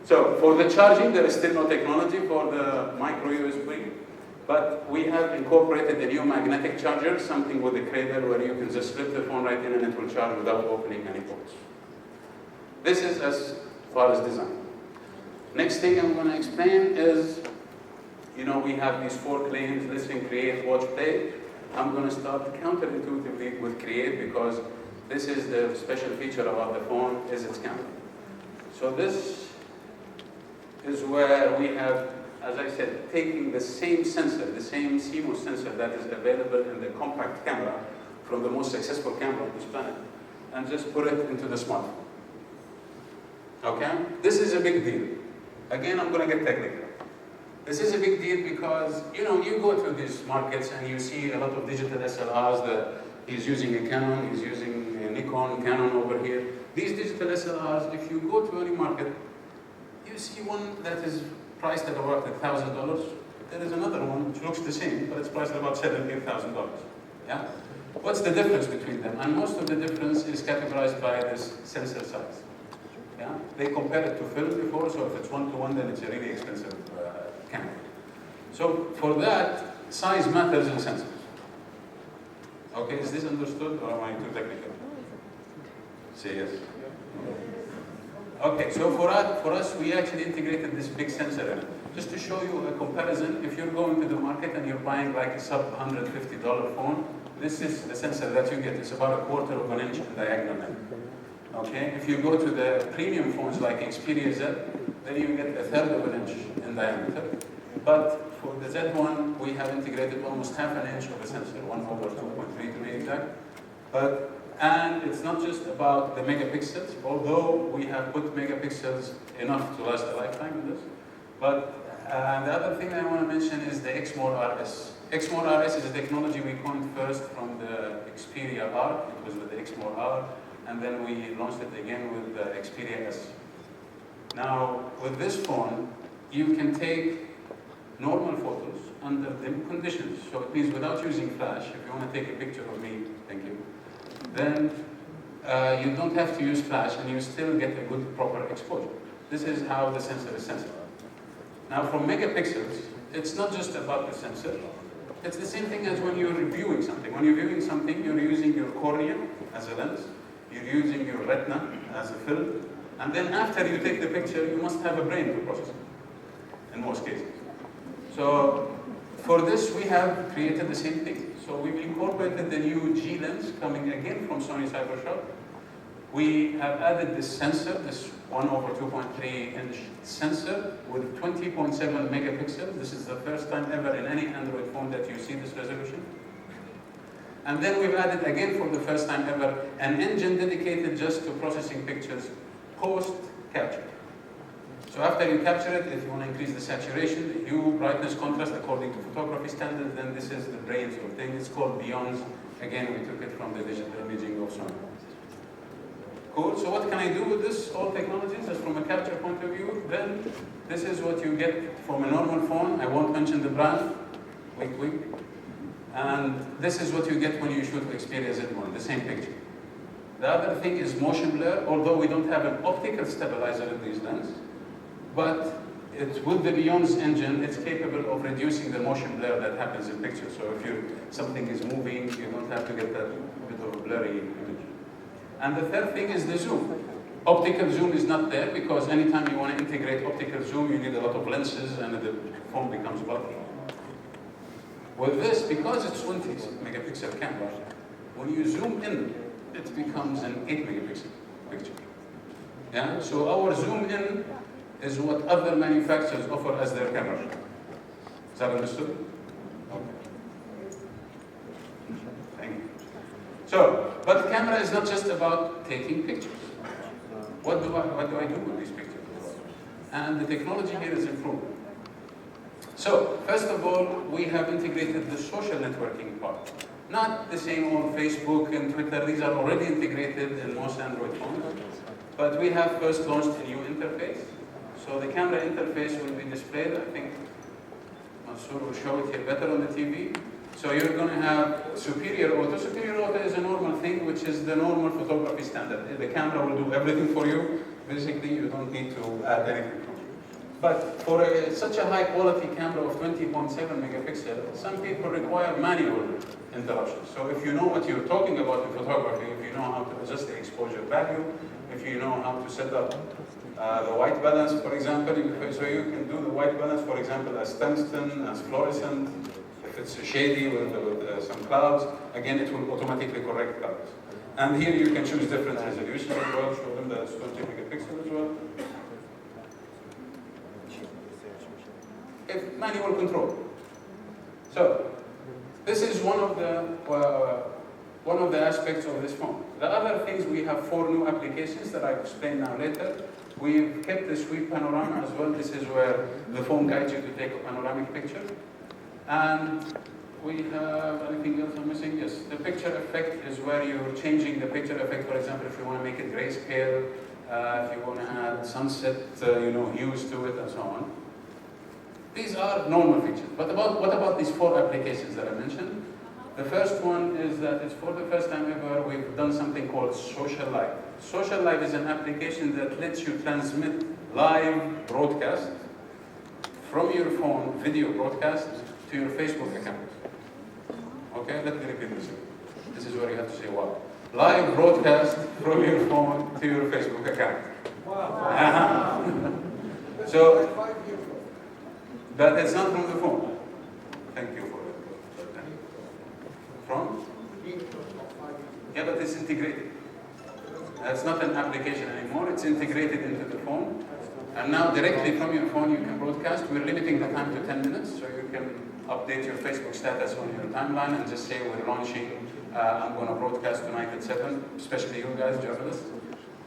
So for the charging, there is still no technology for the micro USB, but we have incorporated a new magnetic charger, something with a cradle where you can just slip the phone right in and it will charge without opening any ports. This is as far as design. Next thing I'm going to explain is, we have these 4 claims: listen, create, watch, play. I'm going to start counterintuitively with create, because this is the special feature about the phone, is its camera. So this is where we have, as I said, taking the same sensor, the same CMOS sensor that is available in the compact camera from the most successful camera on this planet, and just put it into the smartphone. Okay? This is a big deal. Again, I'm going to get technical. This is a big deal because, you go to these markets and you see a lot of digital SLRs that he's using a Canon, he's using a Nikon, Canon over here. These digital SLRs, if you go to any market, you see one that is priced at about $1,000. There is another one which looks the same, but it's priced at about $17,000. Yeah? What's the difference between them? And most of the difference is categorized by this sensor size. Yeah? They compare it to film before, so if it's 1:1, then it's a really expensive camera. So for that, size matters in sensors. Okay, is this understood, or am I too technical? Say yes. Okay, so for us, we actually integrated this big sensor in it. Just to show you a comparison, if you're going to the market and you're buying like a sub $150 phone, this is the sensor that you get. It's about 1/4 of an inch in diagonal. Okay, if you go to the premium phones like Xperia Z, then you get 1/3 of an inch in diameter. But for the Z1, we have integrated almost 1/2 inch of a sensor, 1/2.3 to be exact. And it's not just about the megapixels, although we have put megapixels enough to last a lifetime in this. But the other thing I want to mention is the XMOR RS. XMOR RS is a technology we coined first from the Xperia R. It was with the XMOR R, and then we launched it again with the Xperia S. Now, with this phone, you can take normal photos under dim conditions. So it means without using flash. If you want to take a picture of me, thank you, then you don't have to use flash and you still get a good, proper exposure. This is how the sensor is sensitive. Now, from megapixels, it's not just about the sensor. It's the same thing as when you're reviewing something. When you're viewing something, you're using your cornea as a lens, you're using your retina as a film, and then after you take the picture, you must have a brain to process it, in most cases. So for this, we have created the same thing. So we've incorporated the new G lens coming again from Sony Cybershot. We have added this sensor, this 1/2.3 inch sensor with 20.7 megapixels. This is the first time ever in any Android phone that you see this resolution. And then we've added again for the first time ever an engine dedicated just to processing pictures post-capture. So after you capture it, if you want to increase the saturation, the hue, brightness, contrast according to photography standards, then this is the brains of thing. It's called Beyond. Again, we took it from the digital imaging of Sony. Cool. So what can I do with this? All technologies, as from a capture point of view, then this is what you get from a normal phone. I won't mention the brand. Wink, wink. And this is what you get when you shoot Xperia Z1, the same picture. The other thing is motion blur, although we don't have an optical stabilizer in these lenses. But with the Beyond's engine, it's capable of reducing the motion blur that happens in pictures. So if something is moving, you don't have to get that bit of a blurry image. And the third thing is the zoom. Optical zoom is not there because anytime you want to integrate optical zoom, you need a lot of lenses and the phone becomes bulky. With this, because it's 20 megapixel camera, when you zoom in, it becomes an 8 megapixel picture. Yeah? So our zoom in is what other manufacturers offer as their camera. Is that understood? Okay. Thank you. So, but the camera is not just about taking pictures. What do I do with these pictures? And the technology here is improved. So, first of all, we have integrated the social networking part. Not the same old Facebook and Twitter. These are already integrated in most Android phones. But we have first launched a new interface. So the camera interface will be displayed. I think Mansour will show it here better on the TV. So you're going to have superior auto. Superior auto is a normal thing, which is the normal photography standard. The camera will do everything for you. Basically, you don't need to add anything from But for such a high quality camera of 20.7 megapixel, some people require manual interruptions. So if you know what you're talking about in photography, if you know how to adjust the exposure value, if you know how to set up the white balance, for example, so you can do the white balance, for example, as tungsten, as fluorescent. If it's shady with some clouds, again, it will automatically correct colors. And here you can choose different resolutions as well, show them that it's 20 megapixel as well. Manual control. So this is one of the aspects of this phone. The other things, we have 4 new applications that I'll explain now later. We've kept the sweep panorama as well. This is where the phone guides you to take a panoramic picture. And we have anything else I'm missing? Yes, the picture effect is where you're changing the picture effect. For example, if you want to make it grayscale, if you want to add sunset, hues to it, and so on. These are normal features. But what about these 4 applications that I mentioned? The first one is that it's for the first time ever we've done something called Social Live. Social Live is an application that lets you transmit live broadcast from your phone, video broadcast, to your Facebook account. Okay, let me repeat this. This is where you have to say wow. Live broadcast from your phone to your Facebook account. Wow. So, but it's not from the phone. Thank you for that. From? Yeah, but it's integrated. It's not an application anymore. It's integrated into the phone. And now directly from your phone you can broadcast. We're limiting the time to 10 minutes, so you can update your Facebook status on your timeline and just say we're launching, I'm going to broadcast tonight at 7, especially you guys, journalists.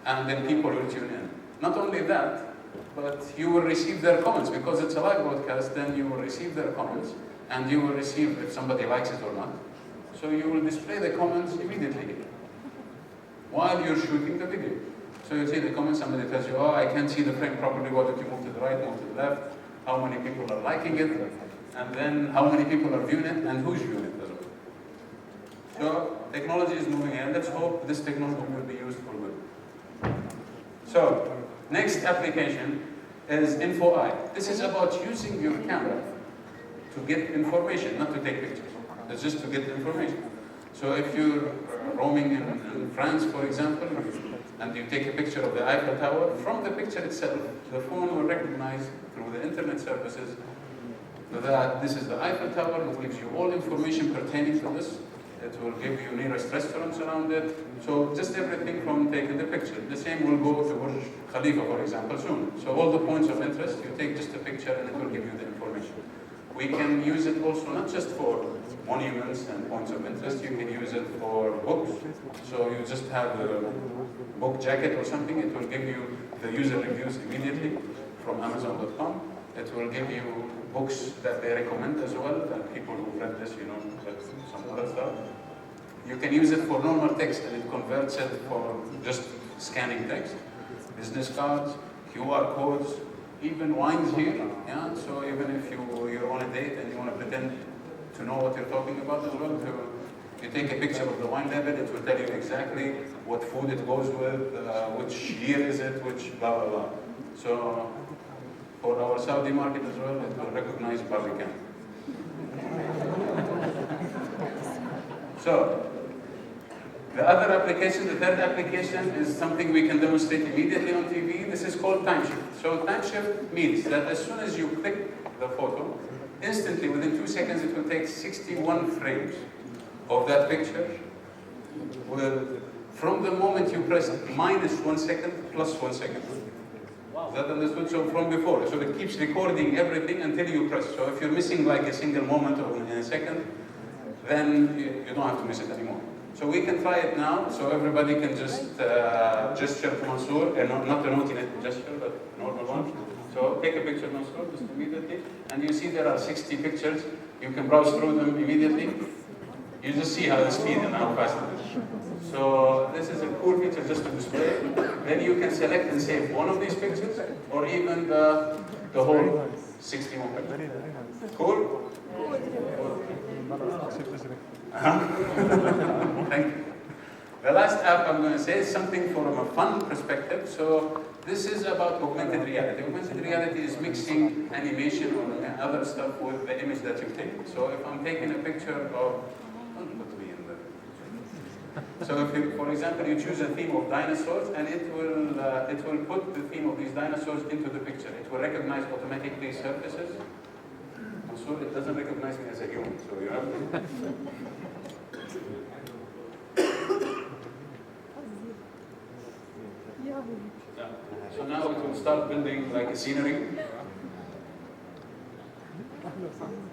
And then people will tune in. Not only that, but you will receive their comments. Because it's a live broadcast, then you will receive their comments, and you will receive if somebody likes it or not. So you will display the comments immediately while you're shooting the video. So you see the comments, somebody tells you, oh, I can't see the frame properly, why don't you move to the right, move to the left, how many people are liking it, and then how many people are viewing it, and who's viewing it as well. So technology is moving ahead. Let's hope this technology will be used for good. So, next application is InfoEye. This is about using your camera to get information, not to take pictures. It's just to get information. So if you're roaming in France, for example, and you take a picture of the Eiffel Tower, from the picture itself, the phone will recognize through the internet services that this is the Eiffel Tower. It gives you all information pertaining to this. It will give you nearest restaurants around it. So just everything from taking the picture. The same will go to Burj Khalifa, for example, soon. So all the points of interest, you take just a picture and it will give you the information. We can use it also not just for monuments and points of interest, you can use it for books. So you just have a book jacket or something, it will give you the user reviews immediately from Amazon.com. It will give you books that they recommend as well, and people who read this, some other stuff. You can use it for normal text and it converts it for just scanning text. Business cards, QR codes, even wines here. Yeah, so even if you're on a date and you want to pretend to know what you're talking about as well, you take a picture of the wine label, it will tell you exactly what food it goes with, which year is it, which blah blah blah. So for our Saudi market as well, it will recognize Barbican. So the other application, the third application, is something we can demonstrate immediately on TV. This is called time shift. So time shift means that as soon as you click the photo, instantly within 2 seconds it will take 61 frames of that picture. From the moment you press -1 second, +1 second. Is that understood? So from before, so it keeps recording everything until you press. So if you're missing like a single moment or in a second, then you don't have to miss it anymore. So we can try it now, so everybody can just gesture to Mansour, and not a naughty gesture, but normal one. So take a picture, Mansour, just immediately, and you see there are 60 pictures. You can browse through them immediately. You just see how the speed and how fast it is. So this is a cool feature just to display. Then you can select and save one of these pictures, or even the whole 61 pictures. Cool? Thank you. The last app I'm going to say is something from a fun perspective. So this is about augmented reality. Augmented reality is mixing animation or other stuff with the image that you take. So if I'm taking a picture of, so if you, for example, you choose a theme of dinosaurs, and it will put the theme of these dinosaurs into the picture. It will recognize automatically surfaces. I'm sure it doesn't recognize me as a human, so you have to. So now it will start building like a scenery. And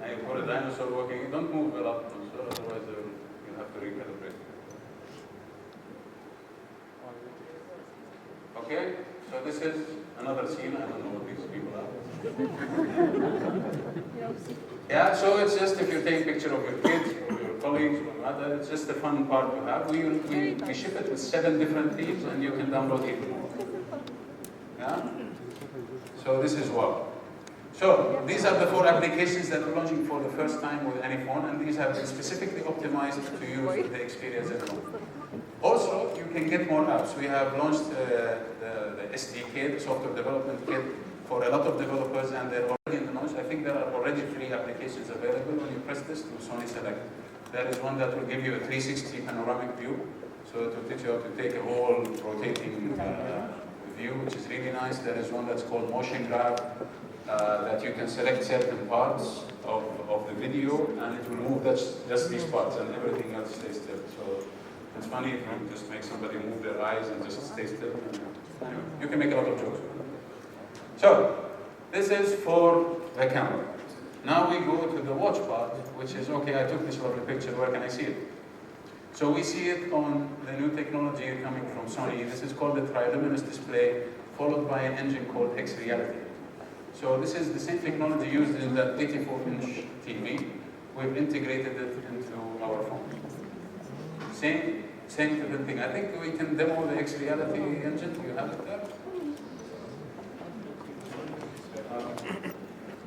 you've got a dinosaur walking. Don't move a lot, otherwise you'll have to recalibrate. Okay, so this is another scene. I don't know what these people are. Yeah, so it's just if you take a picture of your kids or your colleagues or other, it's just a fun part to have. We ship it with 7 different themes, and you can download even more. Yeah? So this is what. So these are the 4 applications that we're launching for the first time with any phone, and these have been specifically optimized to use with the Xperia Z1. Also, you can get more apps. We have launched the SDK, the software development kit, for a lot of developers, and they're already in the launch. I think there are already 3 applications available when you press this to Sony Select. There is one that will give you a 360 panoramic view, so it will teach you how to take a whole rotating view, which is really nice. There is one that's called Motion Grab, that you can select certain parts of the video, and it will move just these parts, and everything else stays still. So it's funny if you just make somebody move their eyes and just stay still. Anyway, you can make a lot of jokes. So this is for the camera. Now we go to the watch part, which is, okay, I took this lovely picture, where can I see it? So we see it on the new technology coming from Sony. This is called the triluminous display, followed by an engine called X-Reality. So this is the same technology used in that 84-inch TV. We've integrated it into our phone. Same different thing. I think we can demo the X-Reality engine. Do you have it there?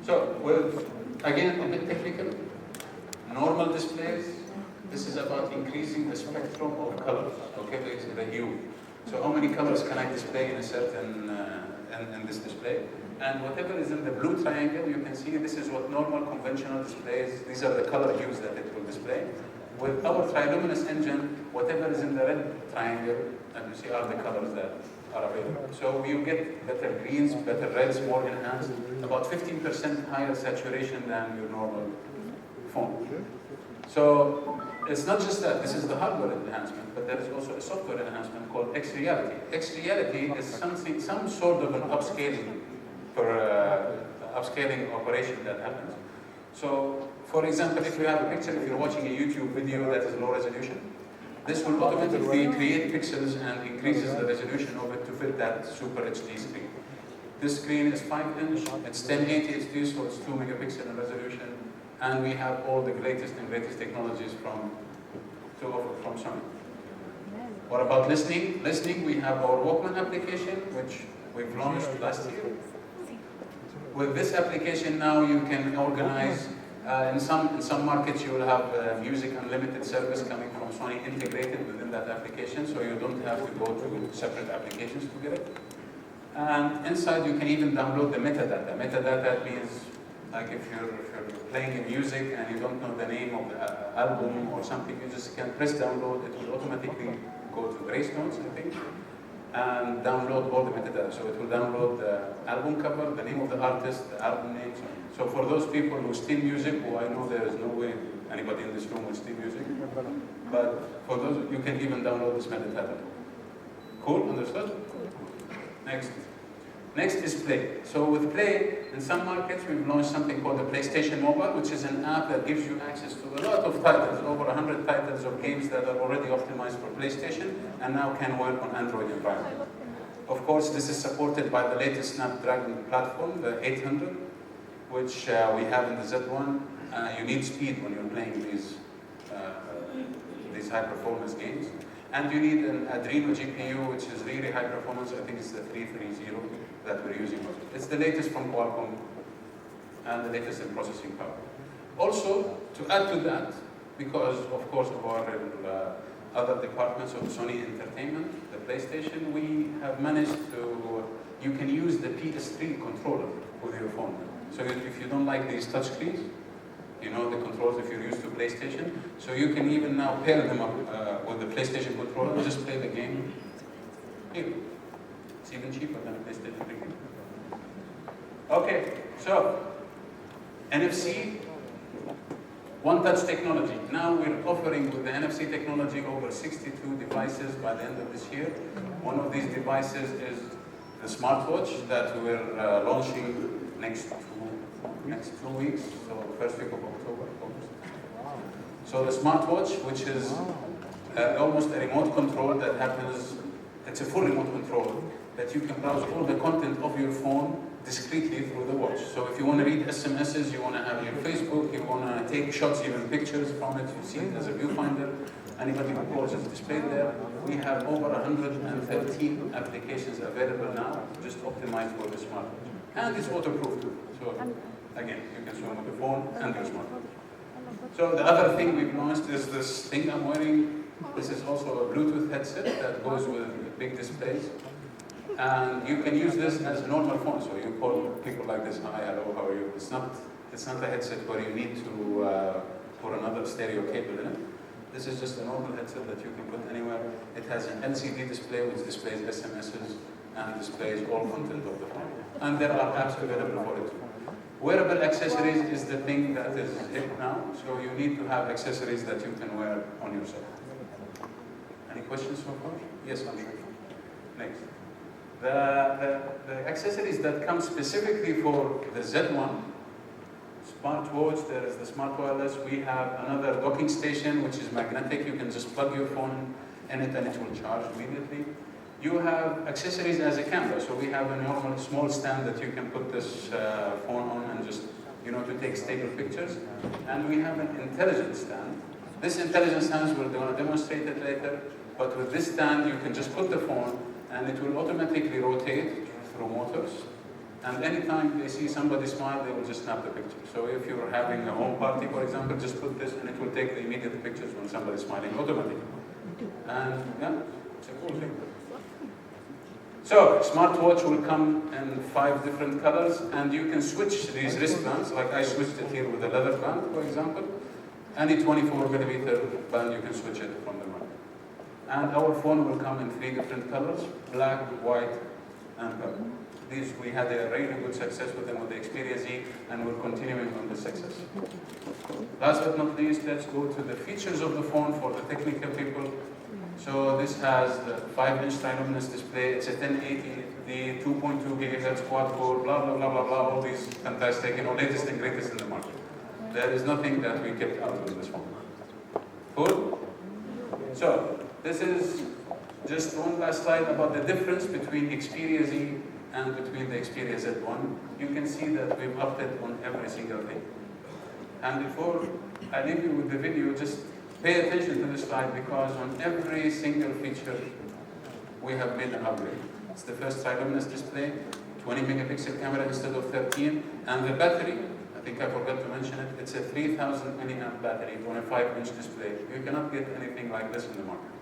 So, with, again, a bit technical, normal displays, this is about increasing the spectrum of colors, okay, the hue. So how many colors can I display in a certain, in this display? And whatever is in the blue triangle, you can see this is what normal conventional displays, these are the color hues that it will display. With our triluminous engine, whatever is in the red triangle, and you see are the colors that are available. So you get better greens, better reds, more enhanced, about 15% higher saturation than your normal phone. So it's not just that, this is the hardware enhancement, but there is also a software enhancement called X-Reality. X-Reality is some sort of an upscaling operation that happens. So, for example, if you have a picture, if you're watching a YouTube video that is low resolution, this will automatically create pixels and increases the resolution of it to fit that Super HD screen. This screen is 5-inch, it's 1080 HD, so it's 2 megapixel in resolution, and we have all the latest and greatest technologies from Sony. What about listening? Listening, we have our Walkman application, which we've launched last year. With this application now, you can organize. In some markets, you will have music unlimited service coming from Sony integrated within that application, so you don't have to go to separate applications to get it. And inside, you can even download the metadata. Metadata means, like if you're playing a music and you don't know the name of the album or something, you just can press download. It will automatically go to Grace Notes, I think, and download all the metadata. So it will download the album cover, the name of the artist, the album name. So for those people who steal music, who I know there is no way anybody in this room will steal music, but for those, you can even download this metadata. Cool, understood? Next. Next is Play. So with Play, in some markets, we've launched something called the PlayStation Mobile, which is an app that gives you access to a lot of titles, over 100 titles of games that are already optimized for PlayStation and now can work on Android environment. Of course, this is supported by the latest Snapdragon platform, the 800, which we have in the Z1. You need speed when you're playing these high-performance games. And you need an Adreno GPU, which is really high performance. I think it's the 330 that we're using. It's the latest from Qualcomm and the latest in processing power. Also, to add to that, because of course of our other departments of Sony Entertainment, the PlayStation, we have managed to, you can use the PS3 controller with your phone. So if you don't like these touch screens, you know the controls if you're used to PlayStation, so you can even now pair them up with the PlayStation controller and just play the game here. It's even cheaper than a PlayStation 3. Okay, so NFC, one-touch technology. Now we're offering with the NFC technology over 62 devices by the end of this year. One of these devices is the smartwatch that we're launching next 2 weeks, so first week of October. So the smartwatch, which is almost a remote control that happens, it's a full remote control that you can browse all the content of your phone discreetly through the watch. So if you want to read SMSs, you want to have your Facebook, you want to take shots, even pictures from it, you see it as a viewfinder. Anybody who calls is displayed there. We have over 113 applications available now, just optimized for the smartwatch. And it's waterproof too. So again, you can swim with the phone and your smartwatch. So the other thing we've launched is this thing I'm wearing. This is also a Bluetooth headset that goes with big displays. And you can use this as a normal phone. So you call people like this, hi, hello, how are you? It's not a headset where you need to put another stereo cable in it. This is just a normal headset that you can put anywhere. It has an LCD display which displays SMSs and displays all content of the phone. And there are apps available for it too. Wearable accessories is the thing that is hip now, so you need to have accessories that you can wear on yourself. Any questions so far? Yes, I'm sure. Next. The accessories that come specifically for the Z1, smartwatch, there is the smart wireless, we have another docking station which is magnetic, you can just plug your phone in it and it will charge immediately. You have accessories as a camera, so we have a normal small stand that you can put this phone on and just, to take stable pictures. And we have an intelligent stand. This intelligent stand, we're going to demonstrate it later, but with this stand you can just put the phone and it will automatically rotate through motors. And anytime they see somebody smile, they will just snap the picture. So if you're having a home party, for example, just put this and it will take the immediate pictures when somebody's smiling automatically. And yeah, it's a cool thing. So, smartwatch will come in 5 different colors, and you can switch these wristbands, like I switched it here with a leather band, for example. Any 24mm band, you can switch it from the market. And our phone will come in 3 different colors, black, white, and purple. These, we had a really good success with them with the Xperia Z, and we're continuing on the success. Last but not least, let's go to the features of the phone for the technical people. So this has the 5-inch triluminous display, it's a 1080, the 2.2 GHz quad core, blah, blah, blah, blah, blah, all these fantastic, latest and greatest in the market. There is nothing that we kept out of this phone. Cool? So, this is just one last slide about the difference between Xperia Z and between the Xperia Z1. You can see that we've upped it on every single thing. And before I leave you with the video, just pay attention to this slide because on every single feature we have made an upgrade. It's the first triluminous display, 20 megapixel camera instead of 13, and the battery, I think I forgot to mention it, it's a 3000 milliamp battery on a 5-inch display. You cannot get anything like this in the market.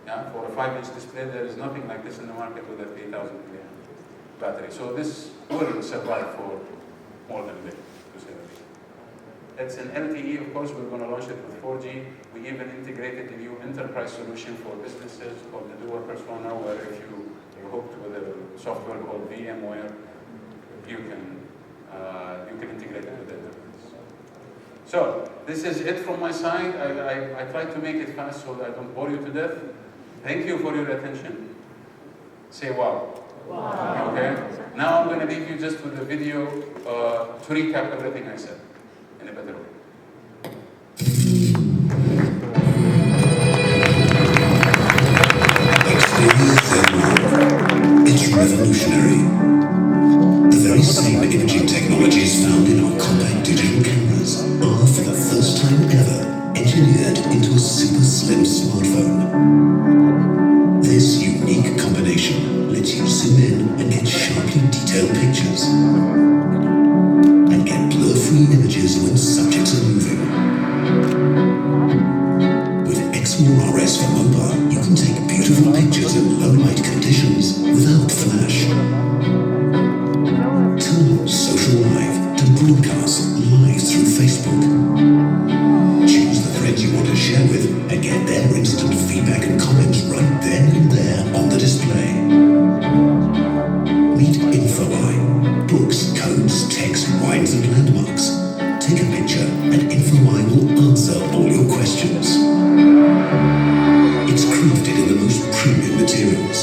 Yeah, for a 5-inch display, there is nothing like this in the market with a 3000 milliamp battery. So this will survive for more than a day. It's an LTE, of course, we're going to launch it with 4G. We even integrated a new enterprise solution for businesses called the Dual Persona, where if you're hooked with a software called VMware, you can integrate it with the enterprise. So, this is it from my side. I tried to make it fast so that I don't bore you to death. Thank you for your attention. Say wow. Wow. Okay? Now I'm going to leave you just with a video to recap everything I said. In a better way. Xperia Z1. It's revolutionary. The very same imaging technologies found in our compact digital cameras are, for the first time ever, engineered into a super slim smartphone. This unique combination lets you zoom in and get sharply detailed pictures. Blur-free images when subjects are moving. With XMRS display. Meet InfoEye. Books, codes, text, wines and landmarks. Take a picture and InfoEye will answer all your questions. It's crafted in the most premium materials.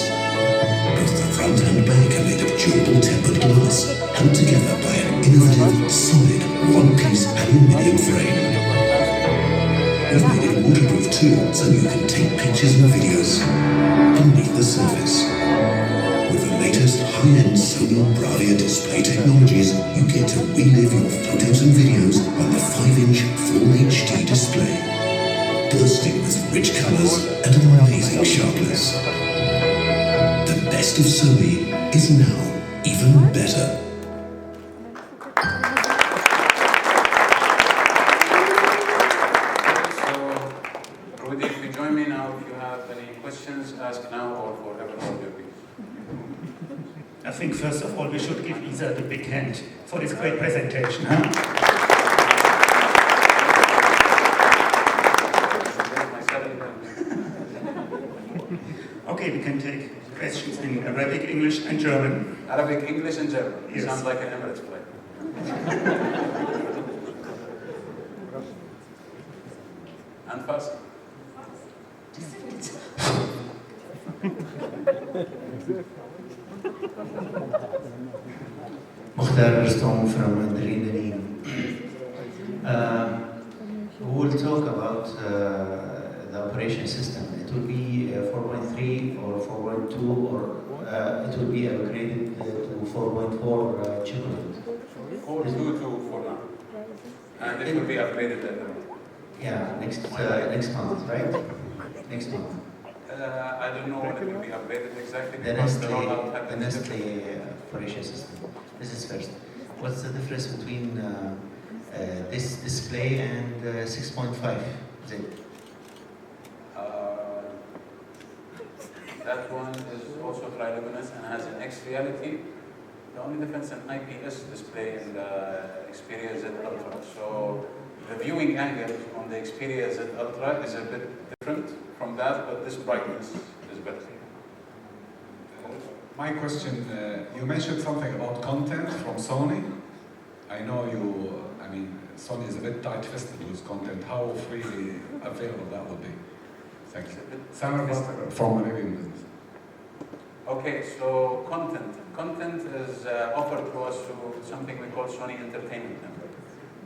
Both the front and back are made of durable tempered glass, held together by an innovative, solid, one-piece aluminium frame. We've made it waterproof too, so you can take pictures and videos beneath the surface. With the latest high-end Sony Bravia display technologies, you get to relive your photos and videos on the 5-inch Full HD display, bursting with rich colors and amazing sharpness. The best of Sony is now even better. Ask now or forever hold your peace. I think first of all we should give Isa the big hand for this great presentation. Huh? Okay, we can take questions in Arabic, English and German. Arabic, English and German. Yes. Sounds like an Emirates flight. And fast. Mukhtar Rustom from Adrenaline. We will talk about the operation system. It will be 4.3 or 4.2 or it will be upgraded to 4.4 chiplet. 4.2 to 4 now. And it will be upgraded later. Yeah, next month, right? Next month. I don't know when it will be upgraded exactly. The Nestle operation system. This is first. What's the difference between this display and 6.5? That one is also triluminous and has an X reality. The only difference in IPS display in the Xperia Z Ultra. So the viewing angle on the Xperia Z Ultra is a bit different from that, but this brightness is better. My question, you mentioned something about content from Sony. I know Sony is a bit tight-fisted with content. How freely available that will be? Thank you. Samar from Arabian Business. Okay, so content. Content is offered to us through something we call Sony Entertainment Network.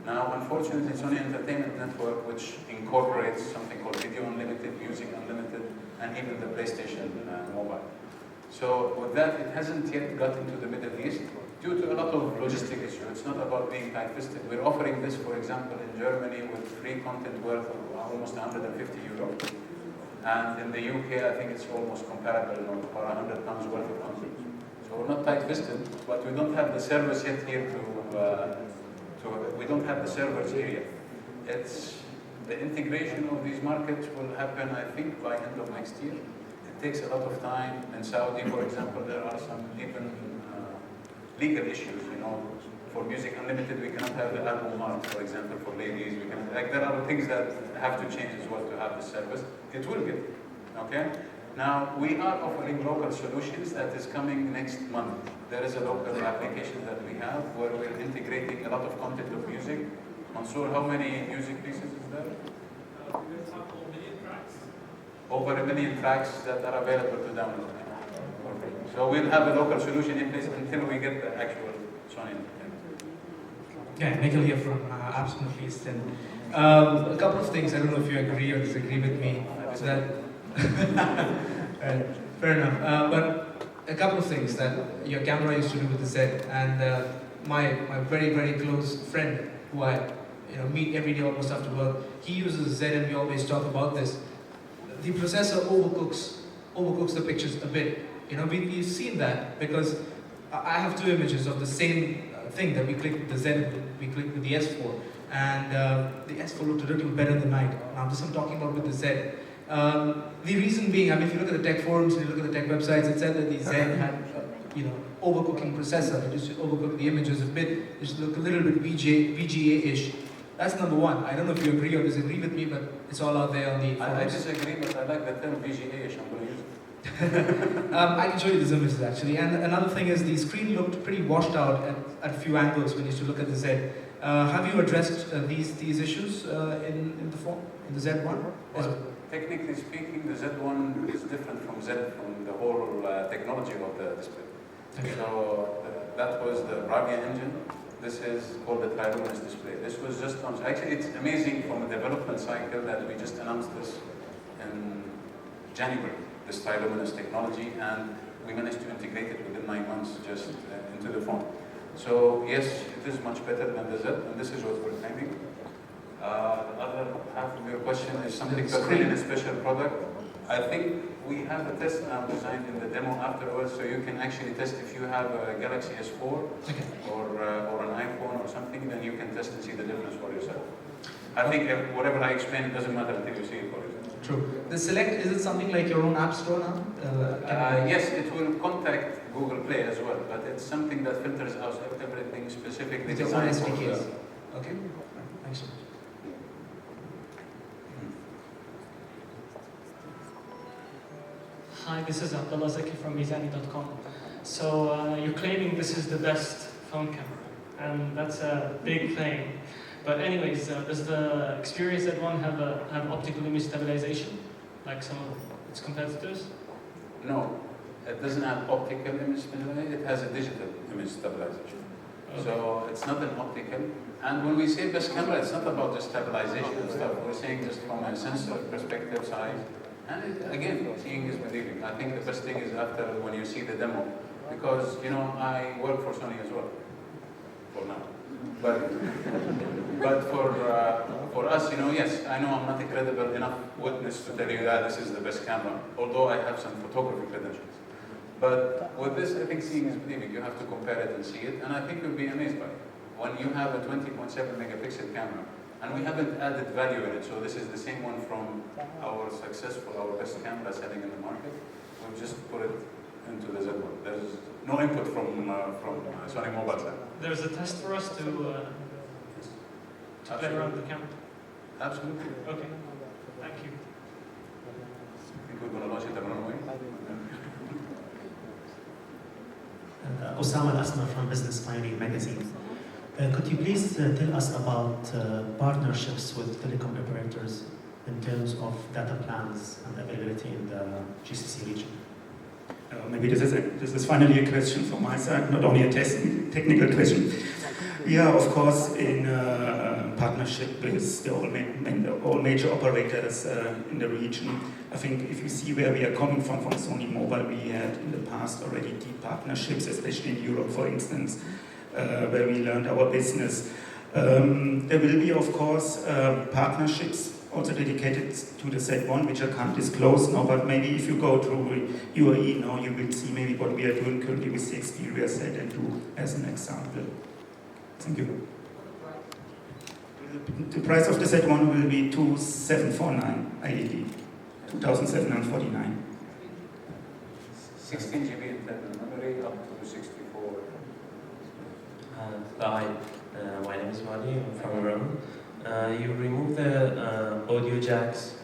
Now, unfortunately, Sony Entertainment Network, which incorporates something called Video Unlimited, Music Unlimited, and even the PlayStation Mobile. So with that, it hasn't yet gotten to the Middle East due to a lot of logistic issues. It's not about being tight-fisted. We're offering this, for example, in Germany with free content worth of almost 150 euro. And in the UK, I think it's almost comparable, about £100 worth of content. So we're not tight-fisted, but we don't have the servers yet here we don't have the servers here yet. The integration of these markets will happen, I think, by end of next year. It takes a lot of time. In Saudi, for example, there are some even legal issues. For Music Unlimited, we cannot have the album art, for example, for ladies. There are things that have to change as well to have the service. It will get, okay? Now, we are offering local solutions that is coming next month. There is a local application that we have where we're integrating a lot of content of music. Mansoor, how many music pieces is there? Over 1 million tracks that are available to download. Okay. So we'll have a local solution in place until we get the actual Sony. Yeah, Nikhil here from Apps Middle East. And a couple of things, I don't know if you agree or disagree with me. So that fair enough. But a couple of things that your camera used to do with the Z, and my very, very close friend who I meet every day almost after work, he uses Z and we always talk about this. The processor overcooks the pictures a bit. We've seen that because I have two images of the same thing that we clicked with the Z, we clicked with the S4, and the S4 looked a little better than mine. Now this I'm talking about with the Z. The reason being, if you look at the tech forums, and you look at the tech websites, it said that the Z had, overcooking processor. It used to overcook the images a bit. It used to look a little bit VGA-ish. That's number one. I don't know if you agree or disagree with me, but it's all out there on the forums. I disagree, but I like the term VGA-ish. I'm going to use it. I can show you these images actually. And another thing is the screen looked pretty washed out at a few angles when you used to look at the Z. Have you addressed these issues in the phone, in the Z1? Well, technically speaking, the Z1 is different from the whole technology of the display. Okay. So that was the Bravia engine. This is called the tri-luminous display. This was just launched. Actually, it's amazing from a development cycle that we just announced this in January, this tri-luminous technology, and we managed to integrate it within 9 months just into the phone. So yes, it is much better than the Z, and this is what we're claiming. The other half of your question is something in a special product. I think we have a test now designed in the demo afterwards, so you can actually test if you have a Galaxy S4 or an iPhone or something, then you can test and see the difference for yourself. I think whatever I explain, it doesn't matter until you see it for yourself. True. The Select, is it something like your own app store now? Yes, it will contact Google Play as well, but it's something that filters out everything specifically designed for SDKs. Okay. Thanks so much. Hi, this is Abdullah Zaki from Mizani.com. So you're claiming this is the best phone camera, and that's a big claim. But anyways, does the Xperia Z1 have optical image stabilization, like some of its competitors? No, it doesn't have optical image stabilization, it has a digital image stabilization. Okay. So it's not an optical. And when we say best camera, it's not about the stabilization and stuff. We're saying just from a sensor perspective size. And again, seeing is believing. I think the best thing is after when you see the demo. Because, you know, I work for Sony as well, for now. But for us, you know, yes, I know I'm not a credible enough witness to tell you that this is the best camera, although I have some photography credentials. But with this, I think seeing is believing. You have to compare it and see it, and I think you'll be amazed by it. When you have a 20.7 megapixel camera, and we haven't added value in it, so this is the same one from our best camera selling in the market. We've just put it into the Z1. There's no input from Sony mobile side. There's a test for us to play around with the camera? Absolutely. Okay, thank you. I think we're going to launch it and run away. Osama Al-Asma from Business Pioneer magazine. Could you please tell us about partnerships with telecom operators in terms of data plans and availability in the GCC region? Maybe this is finally a question from my side, not only a technical question. Yeah, of course, in partnership with all major operators in the region. I think if you see where we are coming from Sony Mobile, we had in the past already deep partnerships, especially in Europe, for instance, where we learned our business. There will be, of course, partnerships also dedicated to the Z1, which I can't disclose now, but maybe if you go through UAE now, you will see maybe what we are doing currently with the Xperia Z2 as an example. Thank you. The price of the Z1 will be 2,749 IAD, 2,749. 16 GB internal memory up to 64. Hi, my name is Madi, I'm from Iran. You remove the audio jacks,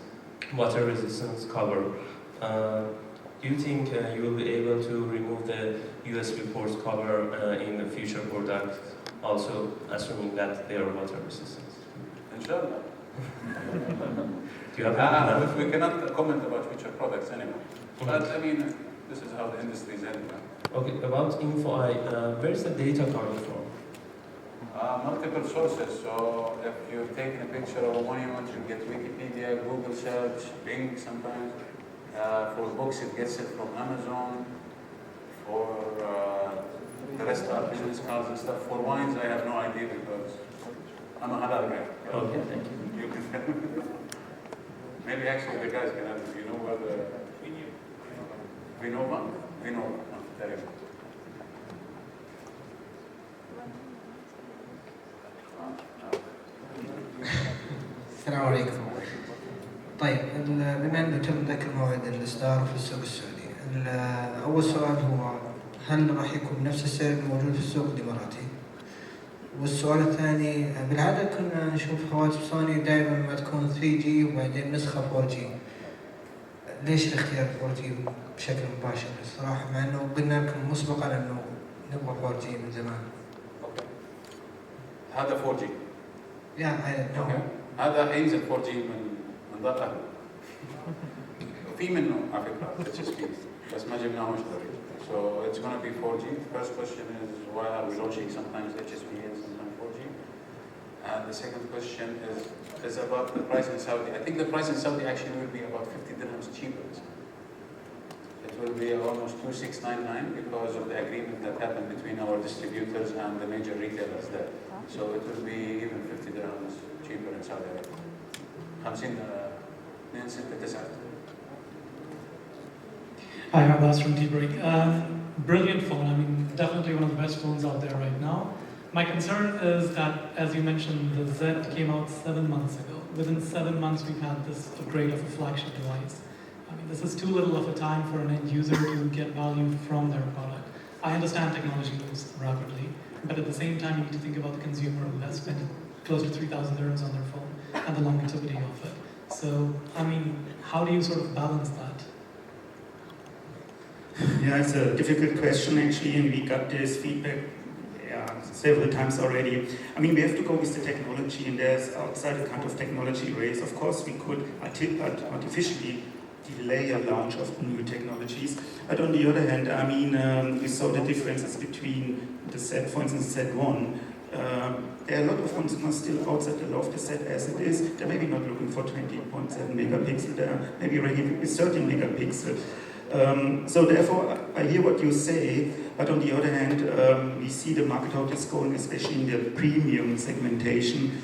water resistance cover. Do you think you will be able to remove the USB ports cover in the future products, also assuming that they are water resistant? Inshallah. Do you have we cannot comment about future products anymore. But I mean, this is how the industry is heading. Okay, about InfoEye, where is the data coming from? Multiple sources. So if you've taken a picture of a monument, you get Wikipedia, Google search, Bing sometimes. For books, it gets it from Amazon. For the rest are business cards and stuff. For wines, I have no idea because I'm a halal guy. Okay, thank you. Maybe actually the guys can answer. You know where the Vinova? Vinova. There you go. السلام عليكم. طيب بما أن تم ذكر موعد الإصدار في السوق السعودي، أول سؤال هو هل راح يكون نفس السعر الموجود في السوق الإماراتي؟ والسؤال الثاني، بالعادة كنا نشوف هواتف سوني دائما ما تكون 3G وبعدين نسخة 4G. ليش الاختيار 4G بشكل مباشر الصراحة، مع انه قلنا لكم مسبقا انه نبغى 4G من زمان. هذا 4G. هذا حينزل 4G من ضغط في منه على فكرة HSP بس ما جبناهوش دوري. So it's going to be 4G. The first question is why are we launching sometimes HSP and sometimes 4G? And the second question is about the price in Saudi. I think the price in Saudi actually will be about 50 dirhams cheaper. It will be almost 2,699 because of the agreement that happened between our distributors and the major retailers there. So it will be even 50 dirhams cheaper in Saudi Arabia. 50 269. Hi, Abbas from T-Break. Brilliant phone. I mean, definitely one of the best phones out there right now. My concern is that, as you mentioned, the Z came out 7 months ago. Within 7 months, we've had this upgrade of a flagship device. I mean, this is too little of a time for an end user to get value from their product. I understand technology moves rapidly, but at the same time, you need to think about the consumer who has spent close to 3,000 dirhams on their phone and the longevity of it. So, I mean, how do you sort of balance that? Yeah, it's a difficult question actually, and we got this feedback several times already. I mean, we have to go with the technology, and there's outside a kind of technology race. Of course, we could artificially delay a launch of new technologies. But on the other hand, I mean, we saw the differences between the Z phones and Z1. There are a lot of consumers still outside the law of the Z as it is. They're maybe not looking for 20.7 megapixel. They're maybe ready with 13 megapixel. So therefore, I hear what you say, but on the other hand, we see the market how it's going, especially in the premium segmentation.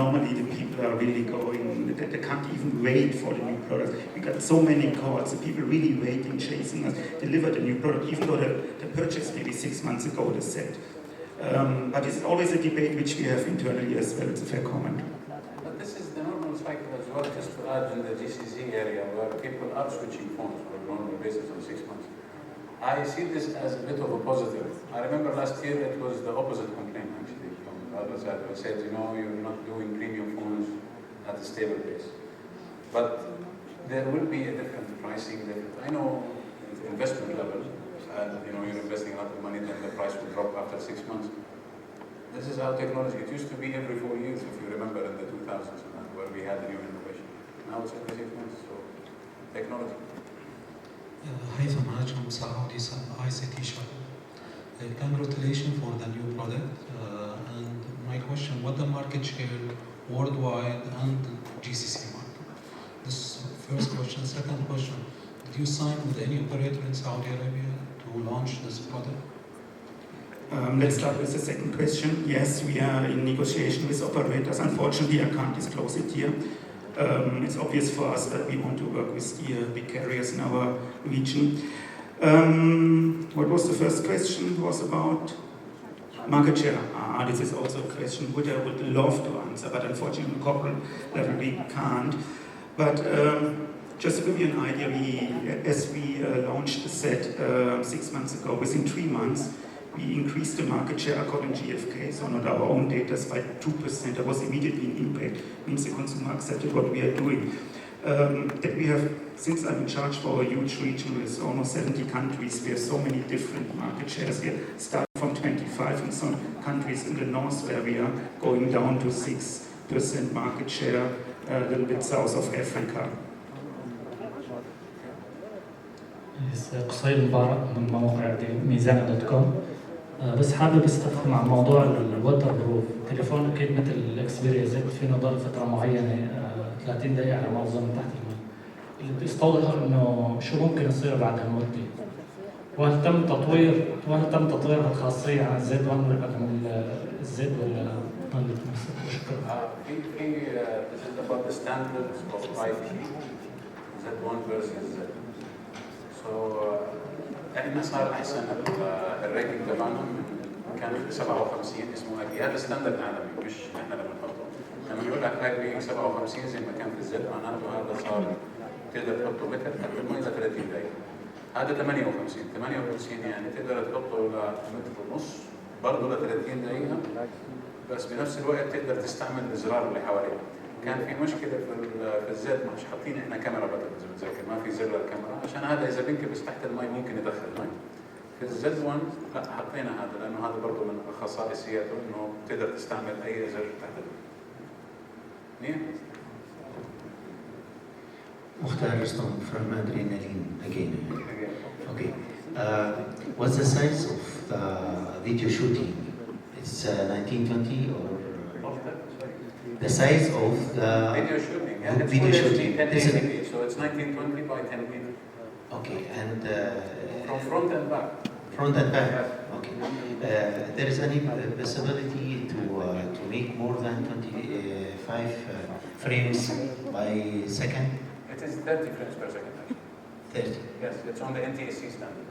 Normally the people are really going, they can't even wait for the new product. We got so many calls, the people really waiting, chasing us, deliver the new product, even though they purchased maybe 6 months ago the set. But it's always a debate which we have internally as well. It's a fair comment. But this is the normal cycle as well, just to add in the GCC area where people are switching phones on a normal basis on 6 months. I see this as a bit of a positive. I remember last year it was the opposite complaint actually from the other side. They said, you know, you're not doing premium phones at a stable pace. But there will be a different pricing. I know the investment level, and you know, you're investing a lot of money, then the price will drop after 6 months. This is how technology, it used to be every 4 years, if you remember in the 2000s, where we had a new innovation. Now it's every 6 months, so technology. هاتف from Saudi ICT Shop. Congratulations for the new product. And my question, what the market share worldwide and GCC market? This first question. Second question, did you sign with any operator in Saudi Arabia to launch this product? Let's start with the second question. Yes, we are in negotiation with operators. Unfortunately, I can't disclose it here. It's obvious for us that we want to work with the big carriers in our region. What was the first question? It was about market share. This is also a question which I would love to answer, but unfortunately on corporate level we can't. But just to give you an idea, as we launched the set 6 months ago, within 3 months, we increased the market share according to GfK, so not our own data, by 2%. That was immediately an impact. Means the consumer accepted what we are doing. That we have, since I'm in charge for a huge region with almost 70 countries, we have so many different market shares here. Start from 25 in some countries in the north where we are going down to 6% market share, a little bit south of Africa. قصير مبارك من موقع ميزانة.com. بس حابب استفهم عن موضوع الوتر بروف. تليفون اكيد مثل الاكسبيريا زد فينا ضل فتره معينه 30 دقيقه على ما اظن تحت الماء. اللي بيستوضح انه شو ممكن يصير بعد هالمده. وهل تم تطوير هالخاصيه عن الزد 1 رقم الزد ولا ضلت نفسها؟ شكرا. This is about the standards of IP Z1 versus Z. So احنا صار احسن الريتنج تبعنا كان 57 اسمه اي بي. هذا ستاندرد عالمي مش احنا اللي بنحطه. لما يقول لك اي بي 57 زي ما كان في الزد معناته هذا صار تقدر تحطه متر تحت المي ل 30 دقيقة. هذا 58 يعني تقدر تحطه لمتر ونص برضه ل 30 دقيقة، بس بنفس الوقت تقدر تستعمل الازرار اللي حواليه. كان في مشكله في الزد مش حاطين احنا كاميرا بتن اذا بتذكر، ما في زر للكاميرا عشان هذا اذا بينكبس تحت المي ممكن يدخل مي. في الزد 1 لا حطينا هذا لانه هذا برضه من خصائصياته انه تقدر تستعمل اي زر تحت المي. Mukhtar Rustam from Adrenaline again. Okay. What's the size of the video shooting? It's 1920 or the size of the video shooting? Yeah, it's video shooting. 1080p, so it's 1920 by 1080. Okay, and from front and back. Front and back. Okay. There is any possibility to make more than 25 frames by second? It is 30 frames per second actually. 30. Yes, it's on the NTSC standard.